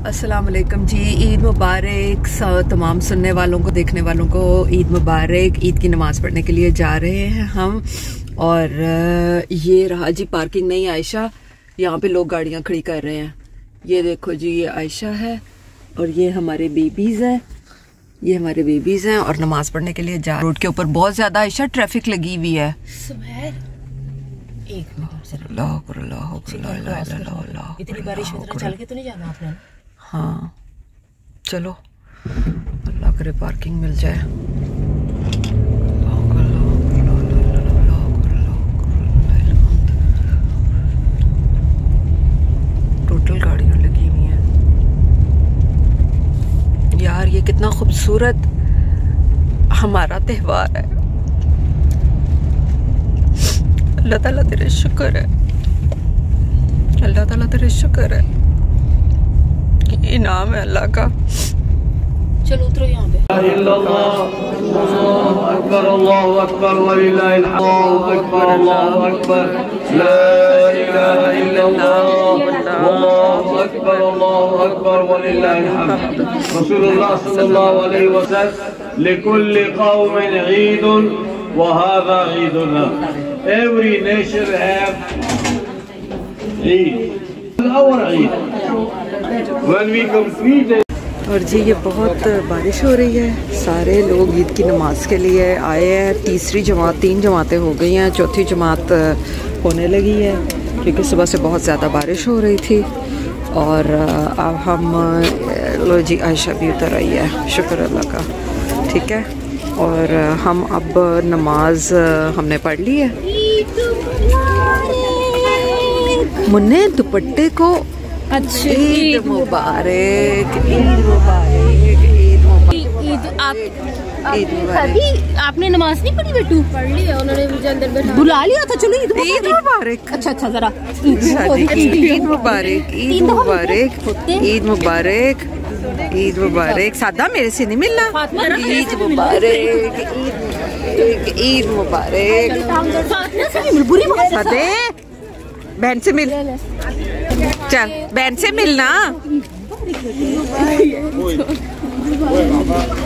अस्सलाम वालेकुम जी। ईद मुबारक तमाम सुनने वालों को, देखने वालों को ईद मुबारक। ईद की नमाज़ पढ़ने के लिए जा रहे हैं हम। और ये रहा जी पार्किंग। नहीं आयशा, यहाँ पे लोग गाड़ियाँ खड़ी कर रहे हैं। ये देखो जी, ये आयशा है और ये हमारे बेबीज़ हैं। ये हमारे बेबीज़ हैं और नमाज़ पढ़ने के लिए जा। रोड के ऊपर बहुत ज़्यादा आयशा ट्रैफिक लगी हुई है। इतनी बारिश में चल के तो नहीं जाना आपने? हाँ चलो, अल्लाह करे पार्किंग मिल जाए। टोटल गाड़ियाँ लगी हुई हैं यार। ये कितना खूबसूरत हमारा त्योहार है। अल्लाह ताला तेरे शुक्र है, अल्लाह ताला तेरे शुक्र है। इनाम है अल्लाह का। चलो उतरो यहाँ पे। अल्लाहु अकबर, अल्लाहु अकबर, वलिल्लाहिल हम्द, अल्लाहु अकबर, अल्लाहु अकबर, ला इलाहा इल्लल्लाह, अल्लाहु अकबर, अल्लाहु अकबर, वलिल्लाहिल हम्द। रसूलुल्लाह सल्लल्लाहु अलैहि वसल्लम लिकुल्लि कौमिन ईदुन व हाज़ा ईदुना। Every nation have Eid. Our Eid. When we complete it. और जी ये बहुत बारिश हो रही है। सारे लोग ईद की नमाज के लिए आए हैं। तीसरी जमात, 3 जमातें हो गई हैं, चौथी जमात होने लगी है क्योंकि सुबह से बहुत ज़्यादा बारिश हो रही थी। और अब हम लो जी, आयशा भी उतर आई है, शुक्र अल्लाह का। ठीक है, और हम अब नमाज हमने पढ़ ली है। मुन्ने दुपट्टे को अच्छी ईद मुबारक, ईद मुबारक, ईद मुबारक। ईद मुबारक। आपने नमाज नहीं पढ़ी बेटू? पढ़ ली है, उन्होंने मुझे अंदर बैठा बुला लिया था। चलो ईद मुबारक। अच्छा जरा ईद मुबारक, ईद मुबारक, ईद मुबारक, ईद मुबारक। सादा मेरे से नहीं मिलना। ईद मुबारक, ईद मुबारक। सादे बहन से मिल, चल बहन से मिलना।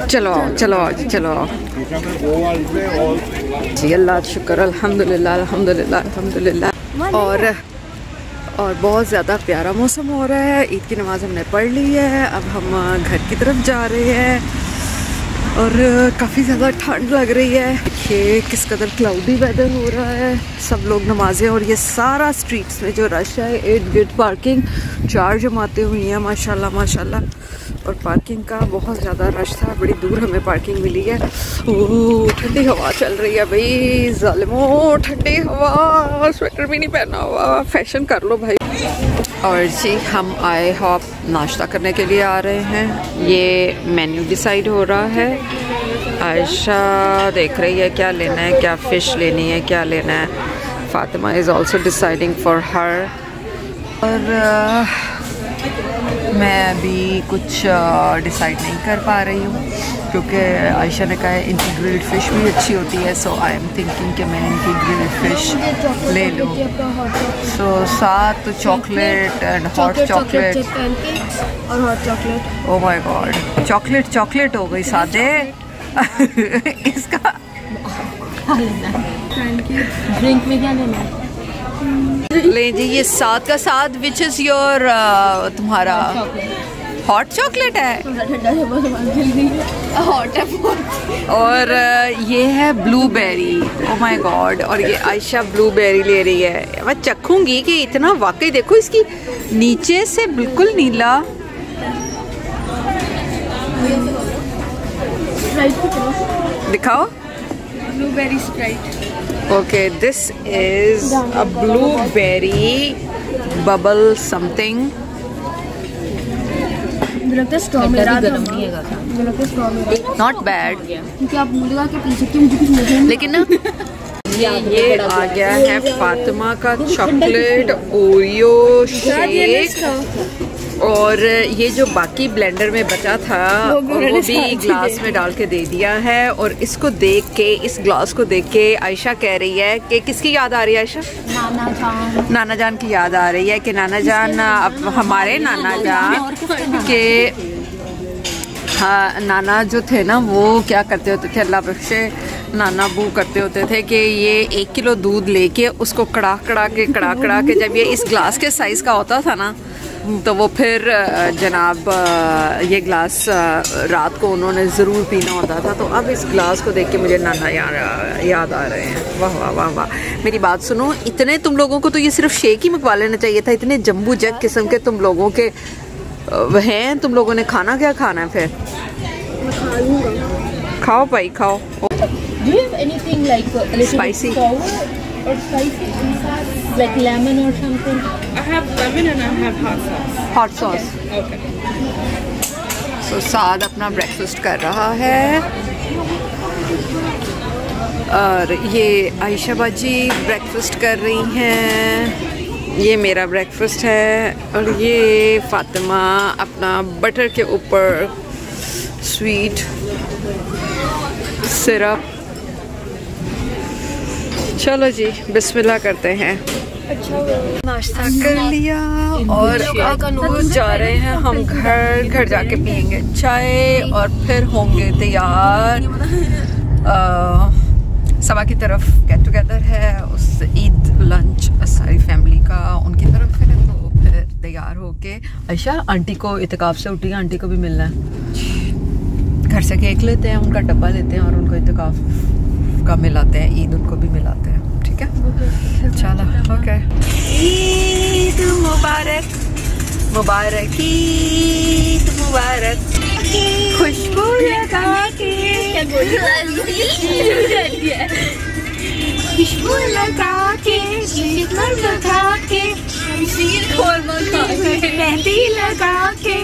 चलो चलो चलो जी, अल्लाह शुक्र, अल्हम्दुलिल्लाह अल्हम्दुलिल्लाह अल्हम्दुलिल्लाह। और बहुत ज़्यादा प्यारा मौसम हो रहा है। ईद की नमाज़ हमने पढ़ ली है। अब हम घर की तरफ जा रहे हैं और काफ़ी ज़्यादा ठंड लग रही है। देखिए किस कदर क्लाउडी वेदर हो रहा है। सब लोग नमाज़ें, और ये सारा स्ट्रीट्स में जो रश है, 8 गेट पार्किंग, 4 जमातें हुई हैं माशाल्लाह माशाल्लाह। और पार्किंग का बहुत ज़्यादा रश था। बड़ी दूर हमें पार्किंग मिली है। ओह ठंडी हवा चल रही है भाई, ज़ालिमो ठंडी हवा। स्वेटर भी नहीं पहना हुआ, फैशन कर लो भाई। और जी हम आए हॉप नाश्ता करने के लिए आ रहे हैं। ये मेन्यू डिसाइड हो रहा है। आयशा देख रही है क्या लेना है, क्या फ़िश लेनी है, क्या लेना है। Fatima is also deciding for her. और मैं अभी कुछ डिसाइड नहीं कर पा रही हूँ क्योंकि आयशा ने कहा है इनकी ग्रिल्ड फ़िश भी अच्छी होती है। सो आई एम थिंकिंग कि मैं इनकी ग्रिल्ड फ़िश ले लूँ। सो साथ चॉकलेट एंड हॉट चॉकलेट और hot chocolate. Oh my God, chocolate chocolate हो गई सादे। इसका ड्रिंक में क्या लेना है? ले जी, ये साथ का साथ विच इज़ योर तुम्हारा हॉट चॉकलेट है। हॉट है। और ये है ब्लूबेरी। Oh my God. और ये आयशा ब्लूबेरी ले रही है। मैं चखूंगी कि इतना, वाकई देखो इसकी नीचे से बिल्कुल नीला। दिखाओ blueberry Sprite. Okay, this is a blueberry bubble something. Not bad, क्योंकि आप मुझे के पीछे की मुझे कुछ मुझे लेकिन ना ये आ गया है फातिमा का चॉकलेट ओरियो शेक। और ये जो बाकी ब्लेंडर में बचा था वो भी ग्लास में डाल के दे दिया है। और इसको देख के, इस ग्लास को देख के आयशा कह रही है कि किसकी याद आ रही है आयशा? नाना जान की याद आ रही है कि नाना जान, अब हमारे नाना जान के हाँ, नाना जो थे ना वो क्या करते होते थे, अल्लाह बख्शे, नाना बू करते होते थे कि ये 1 किलो दूध लेके उसको कड़ा कड़ा के जब ये इस ग्लास के साइज़ का होता था ना तो वो फिर जनाब ये ग्लास रात को उन्होंने ज़रूर पीना होता था। तो अब इस ग्लास को देख के मुझे नाना याद आ रहे हैं। वाह वाह वाह वाह। मेरी बात सुनो, इतने तुम लोगों को तो ये सिर्फ शेक ही मंगवा लेना चाहिए था। इतने जम्बू जग किस्म के तुम लोगों के हैं, तुम लोगों ने खाना क्या खाना है फिर? खाओ भाई खाओ। Do you have anything like a little Spicy. sour or spicy, like lemon or something? I have lemon and I have hot sauce. Hot sauce. Okay. सो साद अपना ब्रेकफास्ट कर रहा है और ये आयशा बाजी ब्रेकफास्ट कर रही हैं। ये मेरा ब्रेकफास्ट है और ये फातिमा अपना बटर के ऊपर स्वीट सिरप। चलो जी बिस्मिल्लाह करते हैं। नाश्ता कर लिया और अब जा रहे हैं हम घर जाके पियेंगे चाय और फिर होंगे तैयार। सबा की तरफ गेट टुगेदर है, उस ईद लंच सारी फैमिली का उनकी तरफ है। तो फिर तैयार होके आयशा आंटी को इत्तेकाफ से उठी, आंटी को भी मिलना है। घर से केक लेते हैं, उनका डब्बा लेते हैं और उनको इत्तेकाफ का मिलाते हैं, ईद उनको भी मिलाते हैं। ठीक है चलो ओके। ईद मुबारक मुबारक ईद मुबारक। खुशबू लगा के खुशबू लगा के लगा के मेहंदी लगा के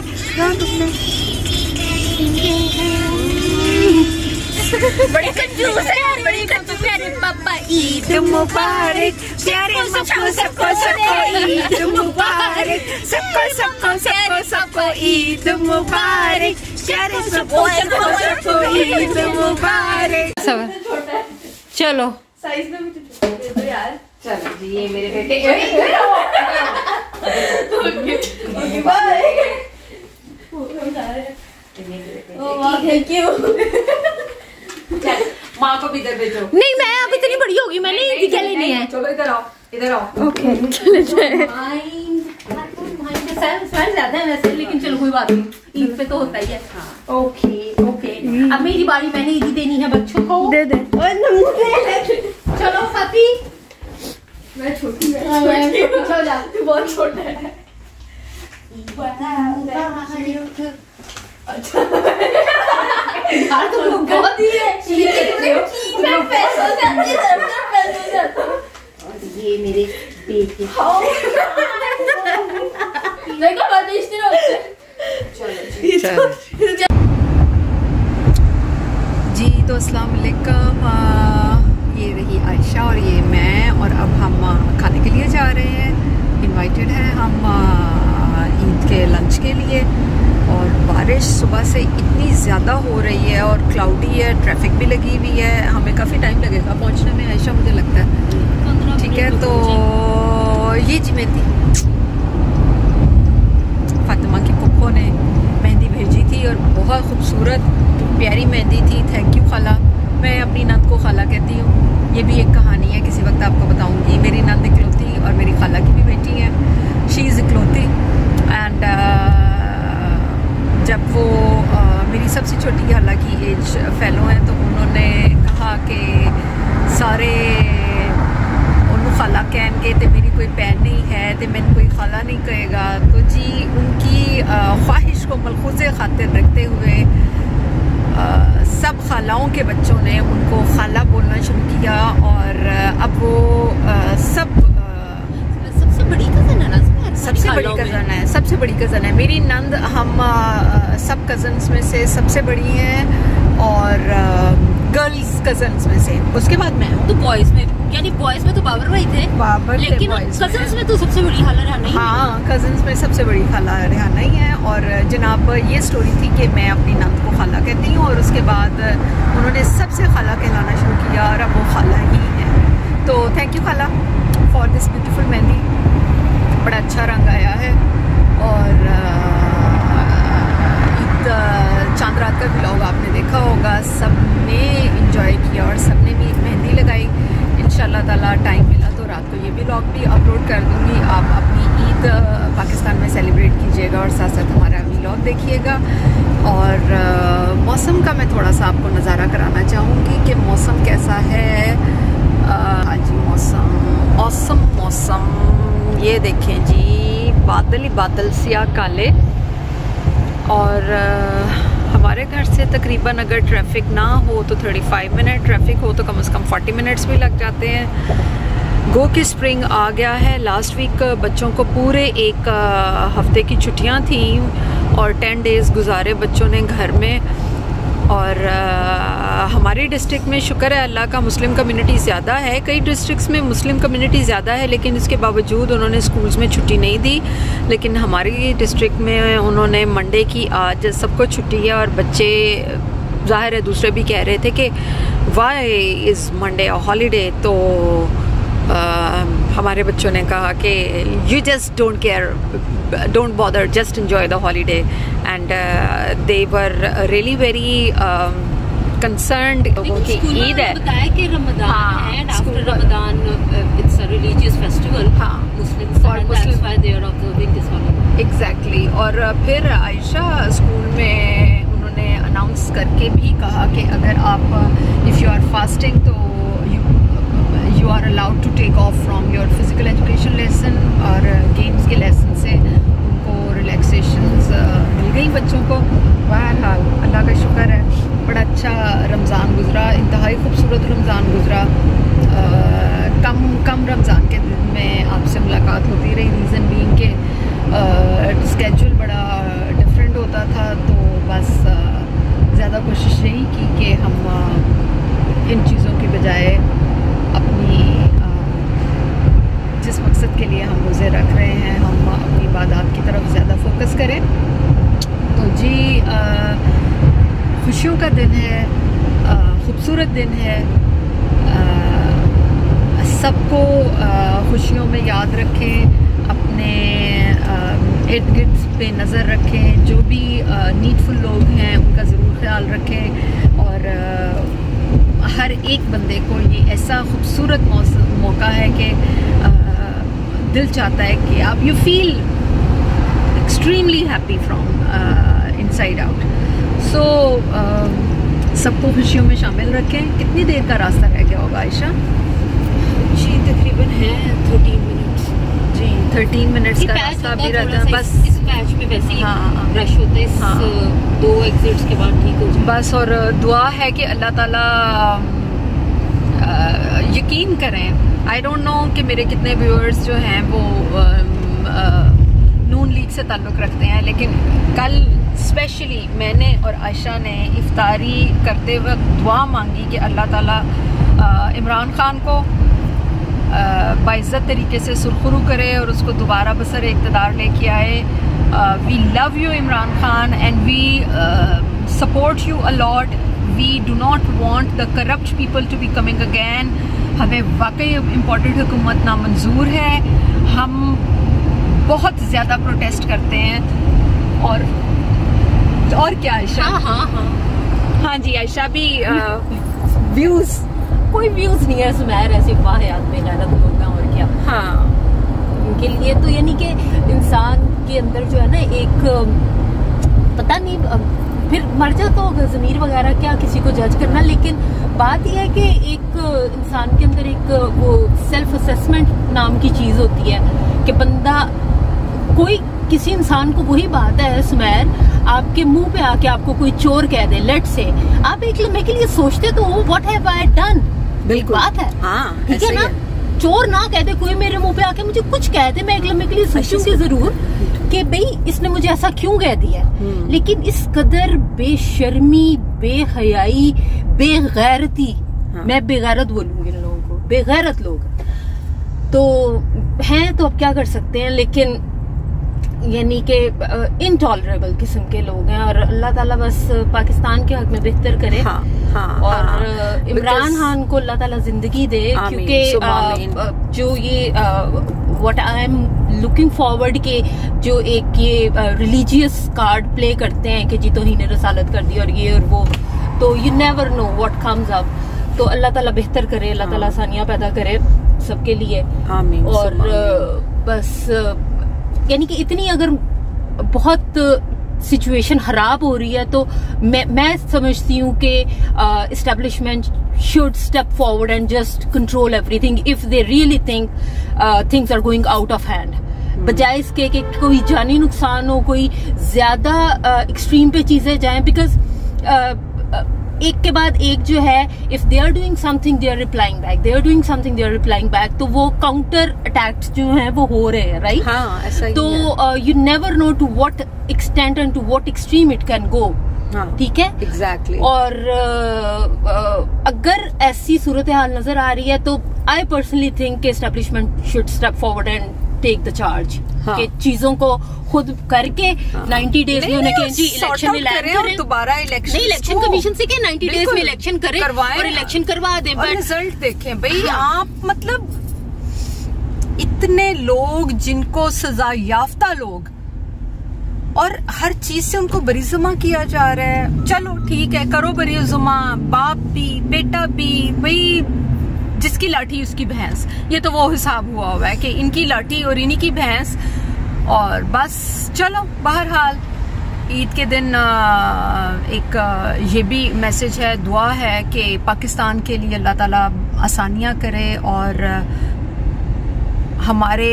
बड़े कंजूस है, बड़े कंजूस है पापा। ईद मुबारक प्यारे सबको सबको सबको ईद मुबारक सबको सबको सबको सबको ईद मुबारक प्यारे सबको सबको सबको ईद मुबारक। चलो साइज में भी तो यार। चलो जी ये मेरे बेटे थैंक यू। माँ को भी इधर भेजो। नहीं मैं अब इतनी बड़ी होगी, मैंने ईद क्या लेनी है। चलो इधर आओ इधर आओ। ओके चले जाए। ज्यादा है वैसे, लेकिन चलो कोई बात नहीं, ईद पे तो होता ही है। ओके ओके अब मेरी बारी, मैंने ईद देनी है बच्चों को। दे दे चलो फाती। मैं छोटी हो जाती, बहुत छोटा है। अच्छा यार तुम लोग बहुत ही मैं पैसों जाती और ये मेरे बेटे जी। तो अस्सलाम वालेकुम, ये रही आयशा और ये मैं, और अब हम खाने के लिए जा रहे हैं। इनवाइटेड हैं हम ईद के लंच के लिए। और बारिश सुबह से इतनी ज़्यादा हो रही है और क्लाउडी है, ट्रैफिक भी लगी हुई है, हमें काफ़ी टाइम लगेगा पहुंचने में आयशा, मुझे लगता है। ठीक है तो ये जी मेहंदी फातिमा की पुप्पो ने मेहंदी भेजी थी और बहुत खूबसूरत प्यारी मेहंदी थी। थैंक यू खाला। मैं अपनी नंद को खाला कहती हूँ। ये भी एक कहानी है, किसी वक्त आपको बताऊँगी। मेरी नंद इकलौती और मेरी खाला की भी बेटी है, शी इज़ इकलौती। एंड जब वो मेरी सबसे छोटी हालांकि एज फेलो हैं, तो उन्होंने कहा कि सारे उन्होंने खाला कहन के तो मेरी कोई बहन नहीं है तो मैंने कोई खाला नहीं कहेगा। तो जी उनकी ख्वाहिश को मलखूज़े खातिर रखते हुए सब खालाओं के बच्चों ने उनको खाला बोलना शुरू किया। और अब वो सबसे बड़ी कज़न है ना, सबसे बड़ी कज़न है, सबसे बड़ी कज़न है मेरी नंद। हम सब कज़न्स में से सबसे बड़ी हैं और गर्ल्स कज़न्स में से, उसके बाद मैं हूँ। तो बॉयज़ में यानी बॉयज में तो बाबर भाई थे, लेकिन कजन्स में तो सबसे बड़ी खाला रेहाना ही है। हाँ, कजन्स में सबसे बड़ी खाला रेहाना ही है। और जनाब ये स्टोरी थी कि मैं अपनी नंद को खाला कहती हूँ, और उसके बाद उन्होंने सबसे खाला कहलाना शुरू किया और अब वो खाला ही है। तो थैंक यू खाला फॉर दिस ब्यूटीफुल मेहंदी, बड़ा अच्छा रंग आया है। और चांद रात का व्लॉग आपने देखा होगा, सबने इंजॉय किया और सबने भी मेहंदी लगाई। इंशाल्लाह ताला टाइम मिला तो रात को ये व्लॉग भी अपलोड कर दूँगी। आप अपनी ईद पाकिस्तान में सेलिब्रेट कीजिएगा और साथ साथ हमारा व्लॉग देखिएगा। और मौसम का मैं थोड़ा सा आपको नज़ारा कराना चाहूँगी कि मौसम कैसा है। आज मौसम ये देखें जी, बादल ही बादल, सियाह काले। और हमारे घर से तकरीबन अगर ट्रैफिक ना हो तो 35 मिनट, ट्रैफिक हो तो कम से कम 40 मिनट्स भी लग जाते हैं। गो की स्प्रिंग आ गया है। लास्ट वीक बच्चों को पूरे एक हफ्ते की छुट्टियां थी और 10 डेज़ गुजारे बच्चों ने घर में। और हमारे डिस्ट्रिक्ट में शुक्र है अल्लाह का मुस्लिम कम्युनिटी ज़्यादा है। कई डिस्ट्रिक्ट्स में मुस्लिम कम्युनिटी ज़्यादा है, लेकिन इसके बावजूद उन्होंने स्कूल्स में छुट्टी नहीं दी। लेकिन हमारी डिस्ट्रिक्ट में उन्होंने मंडे की आज सबको छुट्टी है और बच्चे ज़ाहिर है दूसरे भी कह रहे थे कि why is Monday a holiday. तो हमारे बच्चों ने कहा कि you just don't care, don't bother, just enjoy the holiday. And they were really very concerned. लोगों की ईद है, बताया कि रमजान है and after Ramzan it's a religious festival. हाँ, मुस्लिम्स और that's why they are observing this holiday. Exactly. और फिर आयशा स्कूल में उन्होंने अनाउंस करके भी कहा कि अगर आप इफ़ यू आर फास्टिंग तो you are allowed to take off from your physical education lesson और games के lesson से उनको relaxations मिल गई बच्चों को। बहरहाल अल्लाह का शुक्र है, बड़ा अच्छा रमज़ान गुज़रा, इंतहाई खूबसूरत रमज़ान गुज़रा। कम रमज़ान के दिन में आपसे मुलाकात होती रही, रीज़न बीइंग के स्केड्यूल बड़ा डिफरेंट होता था। तो बस ज़्यादा कोशिश यही की कि हम इन चीज़ों की बजाय अपनी जिस मकसद के लिए हम रोज़े रख रहे हैं, हम अपनी इबादत की तरफ ज़्यादा फोकस करें। तो जी खुशियों का दिन है, खूबसूरत दिन है। सबको खुशियों में याद रखें, अपने इर्द गिर्द पे नज़र रखें, जो भी नीडफुल लोग हैं उनका ज़रूर ख्याल रखें। और हर एक बंदे को ये ऐसा खूबसूरत मौका है कि दिल चाहता है कि आप you feel extremely happy from inside out. So सबको खुशियों में शामिल रखें। कितनी देर का रास्ता रह गया होगा आयशा? जी तकरीबन है 13 मिनट्स। जी 13 मिनट्स का रास्ता भी रहता है। बस इस पैच में वैसे ही हाँ, रश होता है। हाँ, 2 एग्जिट्स के बाद ठीक हो जाए बस। और दुआ है कि अल्लाह ताला यकीन करें। आई डोंट नो कि मेरे कितने व्यूअर्स जो हैं वो नून लीग से ताल्लुक़ रखते हैं, लेकिन कल स्पेशली मैंने और आयशा ने इफ्तारी करते वक्त दुआ मांगी कि अल्लाह ताला इमरान खान को बाइज़्ज़त तरीके से सुरखरू करे और उसको दोबारा बसर इक़्तिदार लेके आए। We love you Imran Khan and we support you a lot. We do not want the corrupt people to be coming again. हमें वाकई इम्पोर्टेंट हुकूमत नामंजूर है। हम बहुत ज़्यादा प्रोटेस्ट करते हैं। और क्या आयशा? हाँ जी आयशा भी व्यूज़ कोई व्यूज नहीं है सुमैर, ऐसे वाहियात में गैरत लोग हैं और क्या। हाँ, उनके लिए तो यानी कि इंसान के अंदर जो है ना एक पता नहीं फिर मर जाता होगा ज़मीर वगैरह, क्या किसी को जज करना। लेकिन बात यह है कि एक इंसान के अंदर एक वो सेल्फ असेसमेंट नाम की चीज़ होती है कि बंदा कोई किसी इंसान को, वही बात है सुमैर, आपके मुंह पे आके आपको कोई चोर कह दे, लेट से आप एक लम्हे के लिए सोचते तो हो व्हाट हैव आई डन। बिल्कुल बात है, हाँ, ठीक है ना। चोर ना कह दे कोई मेरे मुंह पे आके मुझे कुछ कह दे, मैं एक लम्हे के लिए सोचूंगी जरूर कि भाई इसने मुझे ऐसा क्यों कह दिया। लेकिन इस कदर बेशर्मी, बेहयाई, बेगैरती, मैं बेगैरत बोलूंगी इन लोगों को, बेगैरत लोग तो हैं, तो अब क्या कर सकते हैं, लेकिन यानी कि इनटॉलरेबल किस्म के लोग हैं। और अल्लाह ताला बस पाकिस्तान के हक में बेहतर करे। और इमरान खान को अल्लाह ताला जिंदगी दे, क्योंकि जो ये what I am looking forward के जो एक ये रिलीजियस कार्ड प्ले करते हैं कि जी तौहीन रसालत कर दी और ये और वो, तो you never know what comes up. तो अल्लाह ताला बेहतर करे, अल्लाह ताला आसानियां पैदा करे सबके लिए। और बस यानी कि इतनी अगर बहुत सिचुएशन खराब हो रही है तो मैं समझती हूँ कि establishment should step forward and just control everything if they really think things are going out of hand, बजाय इसके कि कोई जानी नुकसान हो, कोई ज्यादा एक्सट्रीम पे चीजें जाएं। बिकॉज एक के बाद एक जो है, if they are doing something they are replying back, they are doing something they are replying back, तो वो काउंटर अटैक्स जो हैं वो हो रहे हैं, राइट? हाँ, ऐसा ही तो you never know to what extent and to what extreme it can go. ठीक है, एग्जैक्टली। और अगर ऐसी सूरत हाल नजर आ रही है तो I personally think establishment should step forward and take the charge कि चीजों को खुद करके 90 डेज में उन्हें कहें जी इलेक्शन में करें, दोबारा इलेक्शन कमीशन से के 90 डेज में इलेक्शन करें और इलेक्शन करवा दें, और रिजल्ट देखें भाई। आप मतलब इतने लोग जिनको सजा याफ्ता लोग, और हर चीज से उनको बरीजुमा किया जा रहा है। चलो ठीक है, करो बरीजुमा, बाप भी बेटा भी, भाई जिसकी लाठी उसकी भैंस, ये तो वो हिसाब हुआ है कि इनकी लाठी और इन्हीं की भैंस। और बस चलो, बहरहाल ईद के दिन एक ये भी मैसेज है, दुआ है कि पाकिस्तान के लिए अल्लाह ताला आसानियां करे और हमारे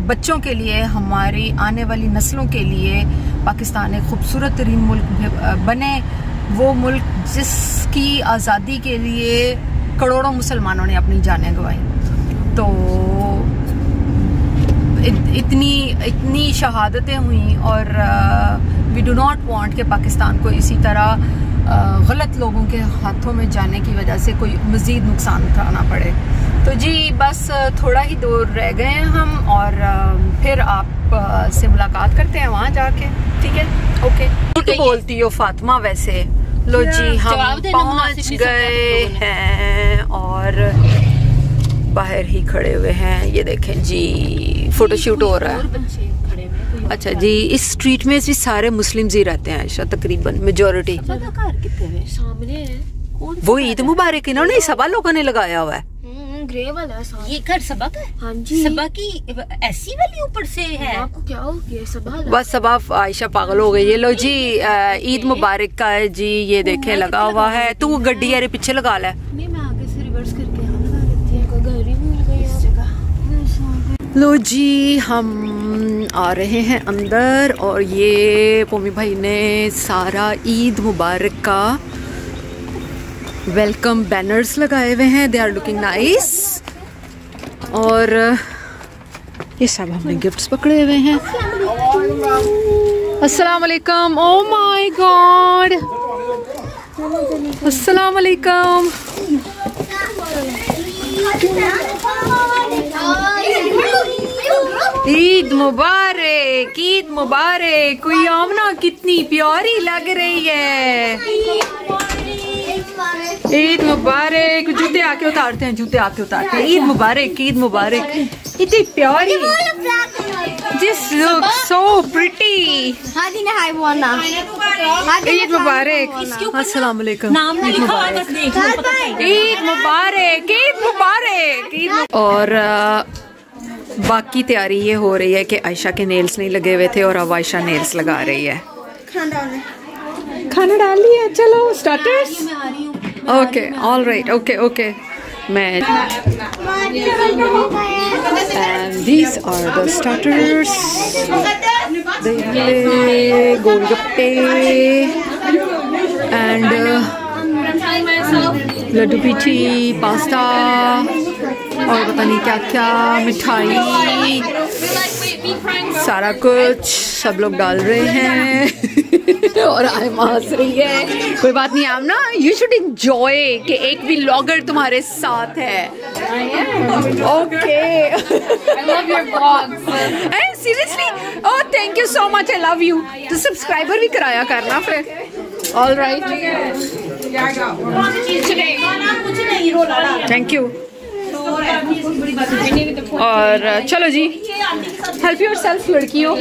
बच्चों के लिए, हमारी आने वाली नस्लों के लिए पाकिस्तान एक खूबसूरत तरीन मुल्क बने। वो मुल्क जिसकी आज़ादी के लिए करोड़ों मुसलमानों ने अपनी जानें गंवाई। तो इतनी शहादतें हुई और वी डू नॉट वांट कि पाकिस्तान को इसी तरह गलत लोगों के हाथों में जाने की वजह से कोई मज़ीद नुकसान उठाना पड़े। तो जी बस थोड़ा ही दूर रह गए हैं हम, और फिर आप से मुलाकात करते हैं वहाँ जाके, ठीक है? ओके। क्या बोलती हो फातिमा वैसे? लो जी हम पहुँच गए हैं और बाहर ही खड़े हुए हैं। ये देखें जी, फोटोशूट हो रहा है। अच्छा जी, इस स्ट्रीट में जी सारे मुस्लिम्स ही रहते हैं आयशा, तकरीबन मेजॉरिटी। वो ईद मुबारक इन्होंने सबा लोगों ने लगाया हुआ है। ग्रे वाला ये घर सबा का है? हाँ जी। सबा की ऐसी वाली ऊपर से है? आपको क्या हो गया? सबा बस सबा आयशा पागल हो गई। ये लो जी ईद मुबारक का है जी, ये देखें लगा हुआ है। तू गड्डी यारे पीछे लगा ले। नहीं, मैं आगे से रिवर्स करके यहाँ लगा लेती हूँ, घर ही भूल गई इस जगह। लो जी हम आ रहे हैं अंदर, और ये पोमी भाई ने सारा ईद मुबारक का वेलकम बैनर्स लगाए हुए हैं। They are looking nice. और ये सब हमने गिफ्ट्स पकड़े हुए हैं। अस्सलाम वालेकुम। ओह माय गॉड, अस्सलाम वालेकुम। ईद मुबारक, ईद मुबारक। कोई आमना कितनी प्यारी लग रही है। ईद मुबारक। जूते आके उतारते हैं, जूते आके उतारते हैं। ईद मुबारक, ईद मुबारक। इतनी प्यारी, this look so pretty. Eid मुबारक। अस्सलाम वालेकुम। ईद मुबारक, ईद मुबारक, ईद मुबारक। और बाकी तैयारी ये हो रही है कि आयशा के नेल्स नहीं लगे हुए थे और अब आयशा नेल्स लगा रही है। खाना डाल लिया, चलो starters. Okay, all right, okay okay. मैं and these are the starters. दही, गोलगप्पे and लड्डू पीठी, पास्ता और पता नहीं क्या क्या, मिठाई, सारा कुछ। सब लोग डाल रहे हैं और आयम हंस रही है। कोई बात नहीं आम ना, यू शुड एंजॉय कि एक भी व्लॉगर तुम्हारे साथ है। Okay I love your vlogs. Seriously, oh thank you so much, I love you. तो सब्सक्राइबर भी कराया करना फिर। All right, thank you. और चलो जी, हेल्प योर सेल्फ लड़कियों।